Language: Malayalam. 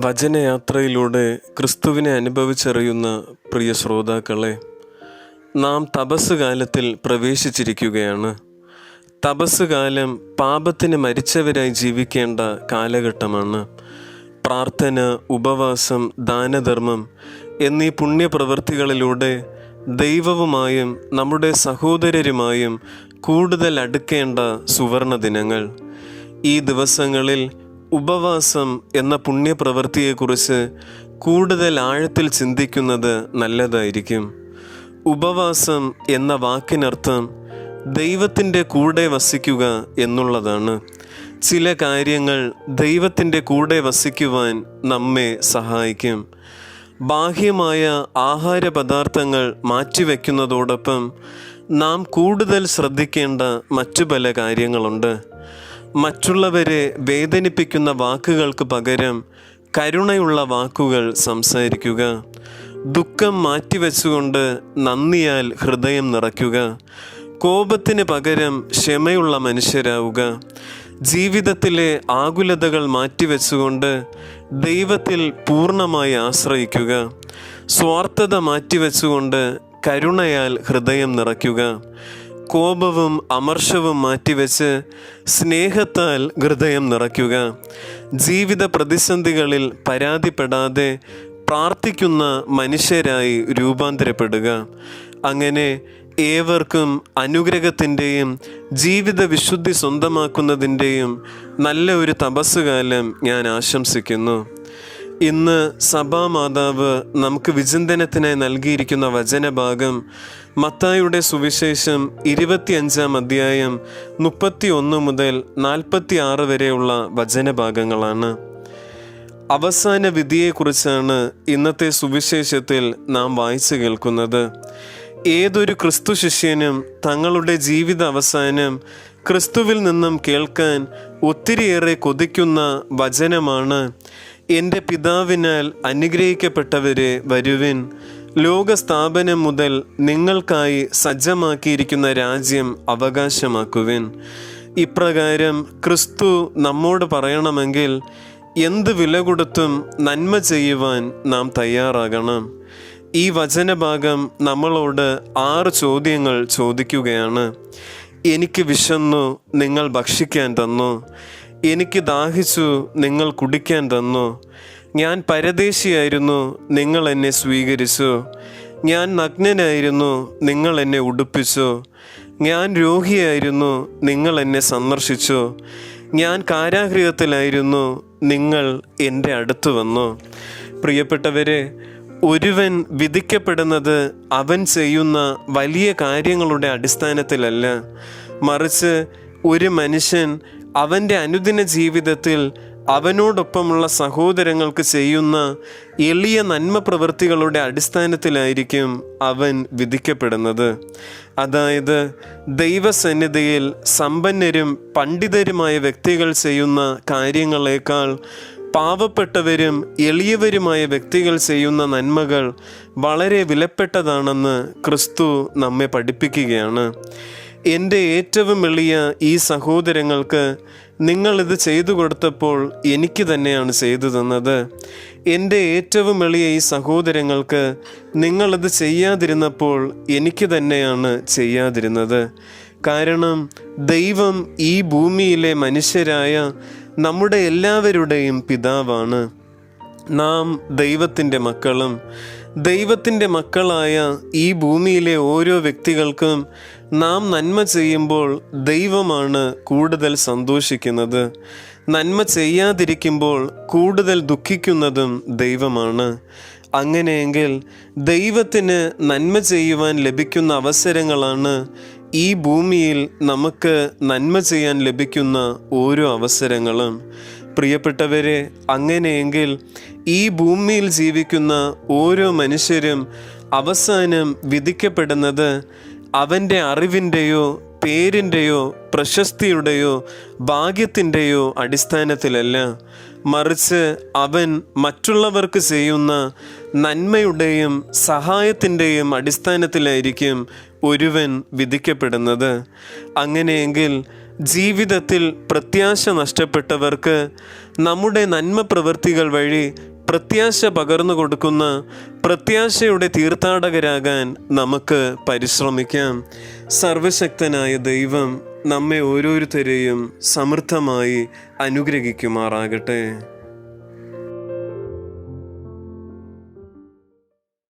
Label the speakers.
Speaker 1: വചനയാത്രയിലൂടെ ക്രിസ്തുവിനെ അനുഭവിച്ചറിയുന്ന പ്രിയ ശ്രോതാക്കളെ, നാം തപസ് കാലത്തിൽ പ്രവേശിച്ചിരിക്കുകയാണ്. തപസ് കാലം പാപത്തിന് മരിച്ചവരായി ജീവിക്കേണ്ട കാലഘട്ടമാണ്. പ്രാർത്ഥന, ഉപവാസം, ദാനധർമ്മം എന്നീ പുണ്യപ്രവൃത്തികളിലൂടെ ദൈവവുമായും നമ്മുടെ സഹോദരരുമായും കൂടുതൽ അടുക്കേണ്ട സുവർണ ദിനങ്ങൾ. ഈ ദിവസങ്ങളിൽ ഉപവാസം എന്ന പുണ്യപ്രവൃത്തിയെക്കുറിച്ച് കൂടുതൽ ആഴത്തിൽ ചിന്തിക്കുന്നത് നല്ലതായിരിക്കും. ഉപവാസം എന്ന വാക്കിനർത്ഥം ദൈവത്തിൻ്റെ കൂടെ വസിക്കുക എന്നുള്ളതാണ്. ചില കാര്യങ്ങൾ ദൈവത്തിൻ്റെ കൂടെ വസിക്കുവാൻ നമ്മെ സഹായിക്കും. ബാഹ്യമായ ആഹാര പദാർത്ഥങ്ങൾ മാറ്റിവെക്കുന്നതോടൊപ്പം നാം കൂടുതൽ ശ്രദ്ധിക്കേണ്ട മറ്റു പല കാര്യങ്ങളുണ്ട്. മറ്റുള്ളവരെ വേദനിപ്പിക്കുന്ന വാക്കുകൾക്ക് പകരം കരുണയുള്ള വാക്കുകൾ സംസാരിക്കുക. ദുഃഖം മാറ്റിവെച്ചുകൊണ്ട് നന്ദിയാൽ ഹൃദയം നിറയ്ക്കുക. കോപത്തിന് പകരം ക്ഷമയുള്ള മനുഷ്യരാവുക. ജീവിതത്തിലെ ആകുലതകൾ മാറ്റിവെച്ചുകൊണ്ട് ദൈവത്തിൽ പൂർണ്ണമായി ആശ്രയിക്കുക. സ്വാർത്ഥത മാറ്റിവെച്ചുകൊണ്ട് കരുണയാൽ ഹൃദയം നിറയ്ക്കുക. കോപവും അമർഷവും മാറ്റിവെച്ച് സ്നേഹത്താൽ ഹൃദയം നിറയ്ക്കുക. ജീവിത പ്രതിസന്ധികളിൽ പരാതിപ്പെടാതെ പ്രാർത്ഥിക്കുന്ന മനുഷ്യരായി രൂപാന്തരപ്പെടുക. അങ്ങനെ ഏവർക്കും അനുഗ്രഹത്തിൻ്റെയും ജീവിത വിശുദ്ധി സ്വന്തമാക്കുന്നതിൻ്റെയും നല്ല ഒരു തപസ്സുകാലം ഞാൻ ആശംസിക്കുന്നു. ഇന്ന് സഭാമാതാവ് നമുക്ക് വിചിന്തനത്തിനായി നൽകിയിരിക്കുന്ന വചനഭാഗം മത്തായിയുടെ സുവിശേഷം 25-ാം അധ്യായം 31 മുതൽ 46 വരെയുള്ള വചനഭാഗങ്ങളാണ്. അവസാന വിധിയെക്കുറിച്ചാണ് ഇന്നത്തെ സുവിശേഷത്തിൽ നാം വായിച്ചു കേൾക്കുന്നത്. ഏതൊരു ക്രിസ്തു ശിഷ്യനും തങ്ങളുടെ ജീവിത അവസാനം ക്രിസ്തുവിൽ നിന്നും കേൾക്കാൻ ഒത്തിരിയേറെ കൊതിക്കുന്ന വചനമാണ്, എൻ്റെ പിതാവിനാൽ അനുഗ്രഹിക്കപ്പെട്ടവരെ വരുവിൻ, ലോകസ്ഥാപനം മുതൽ നിങ്ങൾക്കായി സജ്ജമാക്കിയിരിക്കുന്ന രാജ്യം അവകാശമാക്കുവിൻ. ഇപ്രകാരം ക്രിസ്തു നമ്മോട് പറയണമെങ്കിൽ എന്ത് വില കൊടുത്തും നന്മ ചെയ്യുവാൻ നാം തയ്യാറാകണം. ഈ വചനഭാഗം നമ്മളോട് 6 ചോദ്യങ്ങൾ ചോദിക്കുകയാണ്. എനിക്ക് വിശന്നു, നിങ്ങൾ ഭക്ഷിക്കാൻ തന്നു. എനിക്ക് ദാഹിച്ചു, നിങ്ങൾ കുടിക്കാൻ തന്നു. ഞാൻ പരദേശിയായിരുന്നു, നിങ്ങൾ എന്നെ സ്വീകരിച്ചു. ഞാൻ നഗ്നനായിരുന്നു, നിങ്ങൾ എന്നെ ഉടുപ്പിച്ചു. ഞാൻ രോഗിയായിരുന്നു, നിങ്ങൾ എന്നെ സന്ദർശിച്ചു. ഞാൻ കാരാഗൃഹത്തിലായിരുന്നു, നിങ്ങൾ എൻ്റെ അടുത്ത് വന്നു. പ്രിയപ്പെട്ടവരെ, ഒരുവൻ വിധിക്കപ്പെടുന്നത് അവൻ ചെയ്യുന്ന വലിയ കാര്യങ്ങളുടെ അടിസ്ഥാനത്തിലല്ല, മറിച്ച് ഒരു മനുഷ്യൻ അവൻ്റെ അനുദിന ജീവിതത്തിൽ അവനോടൊപ്പമുള്ള സഹോദരങ്ങൾക്ക് ചെയ്യുന്ന എളിയ നന്മ പ്രവൃത്തികളുടെ അടിസ്ഥാനത്തിലായിരിക്കും അവൻ വിധിക്കപ്പെടുന്നത്. അതായത് ദൈവസന്നിധിയിൽ സമ്പന്നരും പണ്ഡിതരുമായ വ്യക്തികൾ ചെയ്യുന്ന കാര്യങ്ങളേക്കാൾ പാവപ്പെട്ടവരും എളിയവരുമായ വ്യക്തികൾ ചെയ്യുന്ന നന്മകൾ വളരെ വിലപ്പെട്ടതാണെന്ന് ക്രിസ്തു നമ്മെ പഠിപ്പിക്കുകയാണ്. എൻ്റെ ഏറ്റവും എളിയ ഈ സഹോദരങ്ങൾക്ക് നിങ്ങളിത് ചെയ്തു കൊടുത്തപ്പോൾ എനിക്ക് തന്നെയാണ് ചെയ്തു തന്നത്. എൻ്റെ ഏറ്റവും എളിയ ഈ സഹോദരങ്ങൾക്ക് നിങ്ങളിത് ചെയ്യാതിരുന്നപ്പോൾ എനിക്ക് തന്നെയാണ് ചെയ്യാതിരുന്നത്. കാരണം ദൈവം ഈ ഭൂമിയിലെ മനുഷ്യരായ നമ്മുടെ എല്ലാവരുടെയും പിതാവാണ്. നാം ദൈവത്തിൻ്റെ മക്കളും ദൈവത്തിൻ്റെ മക്കളായ ഈ ഭൂമിയിലെ ഓരോ വ്യക്തികൾക്കും നാം നന്മ ചെയ്യുമ്പോൾ ദൈവമാണ് കൂടുതൽ സന്തോഷിക്കുന്നത്. നന്മ ചെയ്യാതിരിക്കുമ്പോൾ കൂടുതൽ ദുഃഖിക്കുന്നതും ദൈവമാണ്. അങ്ങനെയെങ്കിൽ ദൈവത്തിന് നന്മ ചെയ്യുവാൻ ലഭിക്കുന്ന അവസരങ്ങളാണ് ഈ ഭൂമിയിൽ നമുക്ക് നന്മ ചെയ്യാൻ ലഭിക്കുന്ന ഓരോ അവസരങ്ങളും. പ്രിയപ്പെട്ടവരെ, അങ്ങനെയെങ്കിൽ ഈ ഭൂമിയിൽ ജീവിക്കുന്ന ഓരോ മനുഷ്യരും അവസാനം വിധിക്കപ്പെടുന്നത് അവൻ്റെ അറിവിൻ്റെയോ പേരിൻ്റെയോ പ്രശസ്തിയുടെയോ ഭാഗ്യത്തിൻ്റെയോ അടിസ്ഥാനത്തിലല്ല, മറിച്ച് അവൻ മറ്റുള്ളവർക്ക് ചെയ്യുന്ന നന്മയുടെയും സഹായത്തിൻ്റെയും അടിസ്ഥാനത്തിലായിരിക്കും ഒരുവൻ വിധിക്കപ്പെടുന്നത്. അങ്ങനെയെങ്കിൽ ജീവിതത്തിൽ പ്രത്യാശ നഷ്ടപ്പെട്ടവർക്ക് നമ്മുടെ നന്മ പ്രവൃത്തികൾ വഴി പ്രത്യാശ പകർന്നു കൊടുക്കുന്ന പ്രത്യാശയുടെ തീർത്ഥാടകരാകാൻ നമുക്ക് പരിശ്രമിക്കാം. സർവശക്തനായ ദൈവം നമ്മെ ഓരോരുത്തരെയും സമൃദ്ധമായി അനുഗ്രഹിക്കുമാറാകട്ടെ.